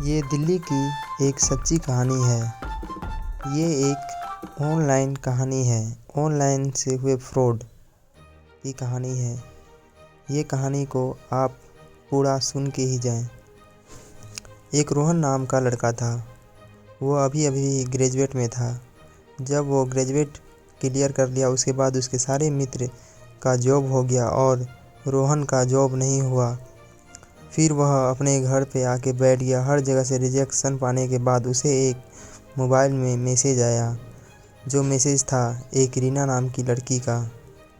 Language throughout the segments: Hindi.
ये दिल्ली की एक सच्ची कहानी है। ये एक ऑनलाइन कहानी है। ऑनलाइन से हुए फ्रॉड की कहानी है। ये कहानी को आप पूरा सुन के ही जाएं। एक रोहन नाम का लड़का था। वो अभी ग्रेजुएट में था। जब वो ग्रेजुएट क्लियर कर लिया उसके बाद उसके सारे मित्र का जॉब हो गया और रोहन का जॉब नहीं हुआ। फिर वह अपने घर पे आके बैठ गया। हर जगह से रिजेक्शन पाने के बाद उसे एक मोबाइल में मैसेज आया। जो मैसेज था एक रीना नाम की लड़की का,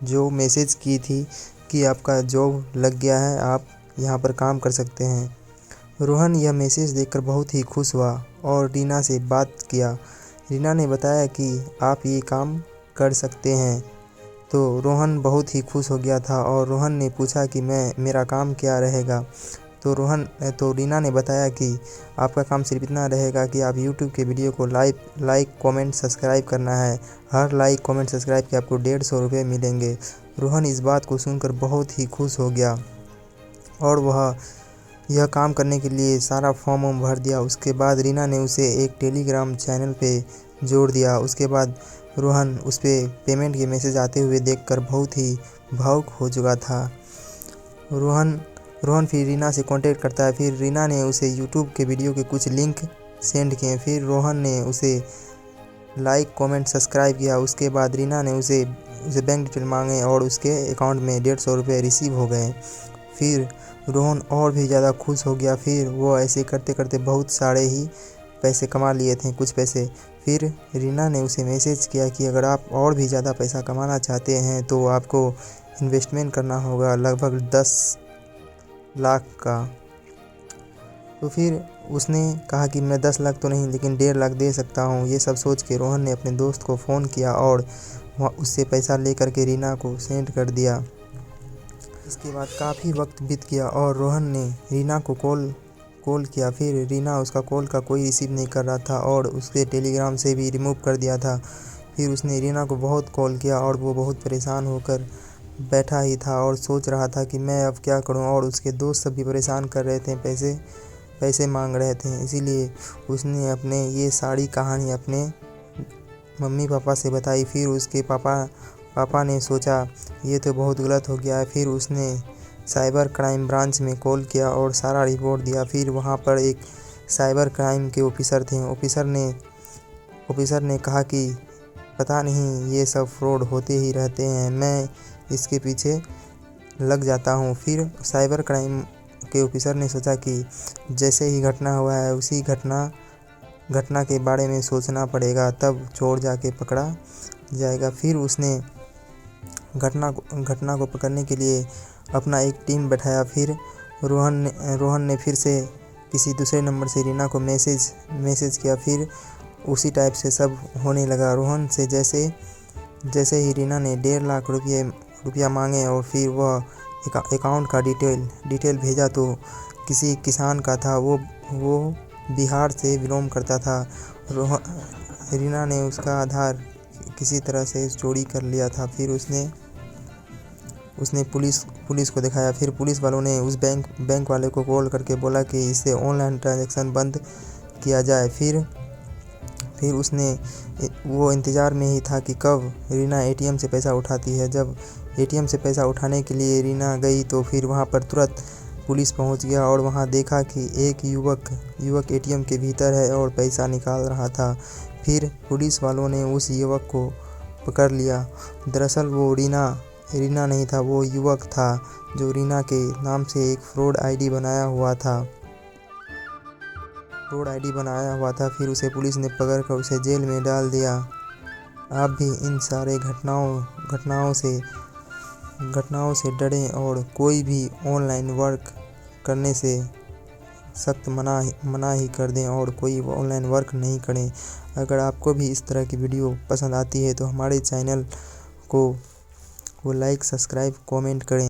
जो मैसेज की थी कि आपका जॉब लग गया है, आप यहाँ पर काम कर सकते हैं। रोहन यह मैसेज देखकर बहुत ही खुश हुआ और रीना से बात किया। रीना ने बताया कि आप ये काम कर सकते हैं, तो रोहन बहुत ही खुश हो गया था और रोहन ने पूछा कि मेरा काम क्या रहेगा। तो रीना ने बताया कि आपका काम सिर्फ इतना रहेगा कि आप यूट्यूब के वीडियो को लाइक कमेंट सब्सक्राइब करना है। हर लाइक कमेंट सब्सक्राइब के आपको 150 रुपये मिलेंगे। रोहन इस बात को सुनकर बहुत ही खुश हो गया और वह यह काम करने के लिए सारा फॉर्म भर दिया। उसके बाद रीना ने उसे एक टेलीग्राम चैनल पे जोड़ दिया। उसके बाद रोहन उस पर पेमेंट के मैसेज आते हुए देखकर बहुत ही भावुक हो चुका था। रोहन फिर रीना से कांटेक्ट करता है। फिर रीना ने उसे यूट्यूब के वीडियो के कुछ लिंक सेंड किए। फिर रोहन ने उसे लाइक कमेंट सब्सक्राइब किया। उसके बाद रीना ने उसे बैंक डिटेल मांगे और उसके अकाउंट में 150 रुपये रिसीव हो गए। फिर रोहन और भी ज़्यादा खुश हो गया। फिर वो ऐसे करते करते बहुत सारे ही पैसे कमा लिए थे, कुछ पैसे। फिर रीना ने उसे मैसेज किया कि अगर आप और भी ज़्यादा पैसा कमाना चाहते हैं तो आपको इन्वेस्टमेंट करना होगा लगभग 10 लाख का। तो फिर उसने कहा कि मैं 10 लाख तो नहीं लेकिन 1.5 लाख दे सकता हूँ। ये सब सोच के रोहन ने अपने दोस्त को फ़ोन किया और उससे पैसा लेकर के रीना को सेंड कर दिया। इसके बाद काफ़ी वक्त बीत गया और रोहन ने रीना को कॉल किया। फिर रीना उसका कॉल का कोई रिसीव नहीं कर रहा था और उसके टेलीग्राम से भी रिमूव कर दिया था। फिर उसने रीना को बहुत कॉल किया और वो बहुत परेशान होकर बैठा ही था और सोच रहा था कि मैं अब क्या करूं। और उसके दोस्त सब भी परेशान कर रहे थे, पैसे मांग रहे थे। इसीलिए उसने अपने ये सारी कहानी अपने मम्मी पापा से बताई। फिर उसके पापा ने सोचा ये तो बहुत गलत हो गया है। फिर उसने साइबर क्राइम ब्रांच में कॉल किया और सारा रिपोर्ट दिया। फिर वहाँ पर एक साइबर क्राइम के ऑफिसर थे। ऑफिसर ने कहा कि पता नहीं ये सब फ्रॉड होते ही रहते हैं, मैं इसके पीछे लग जाता हूँ। फिर साइबर क्राइम के ऑफिसर ने सोचा कि जैसे ही घटना हुआ है उसी घटना के बारे में सोचना पड़ेगा, तब चोर जाके पकड़ा जाएगा। फिर उसने घटना को पकड़ने के लिए अपना एक टीम बैठाया। फिर रोहन ने फिर से किसी दूसरे नंबर से रीना को मैसेज किया। फिर उसी टाइप से सब होने लगा। रोहन से जैसे ही रीना ने 1.5 लाख रुपया मांगे और फिर वह अकाउंट का डिटेल भेजा तो किसी किसान का था। वो बिहार से बिलोंग करता था। रीना ने उसका आधार किसी तरह से चोरी कर लिया था। फिर उसने पुलिस को दिखाया। फिर पुलिस वालों ने उस बैंक वाले को कॉल करके बोला कि इससे ऑनलाइन ट्रांजैक्शन बंद किया जाए। फिर वो इंतज़ार में ही था कि कब रीना एटीएम से पैसा उठाती है। जब एटीएम से पैसा उठाने के लिए रीना गई तो फिर वहाँ पर तुरंत पुलिस पहुँच गया और वहाँ देखा कि एक युवक एटीएम के भीतर है और पैसा निकाल रहा था। फिर पुलिस वालों ने उस युवक को पकड़ लिया। दरअसल वो रीना नहीं था, वो युवक था जो रीना के नाम से एक फ्रॉड आईडी बनाया हुआ था। फिर उसे पुलिस ने पकड़कर उसे जेल में डाल दिया। आप भी इन सारे घटनाओं से डरें और कोई भी ऑनलाइन वर्क करने से सख्त मना ही कर दें और कोई ऑनलाइन वर्क नहीं करें। अगर आपको भी इस तरह की वीडियो पसंद आती है तो हमारे चैनल को लाइक सब्सक्राइब कमेंट करें।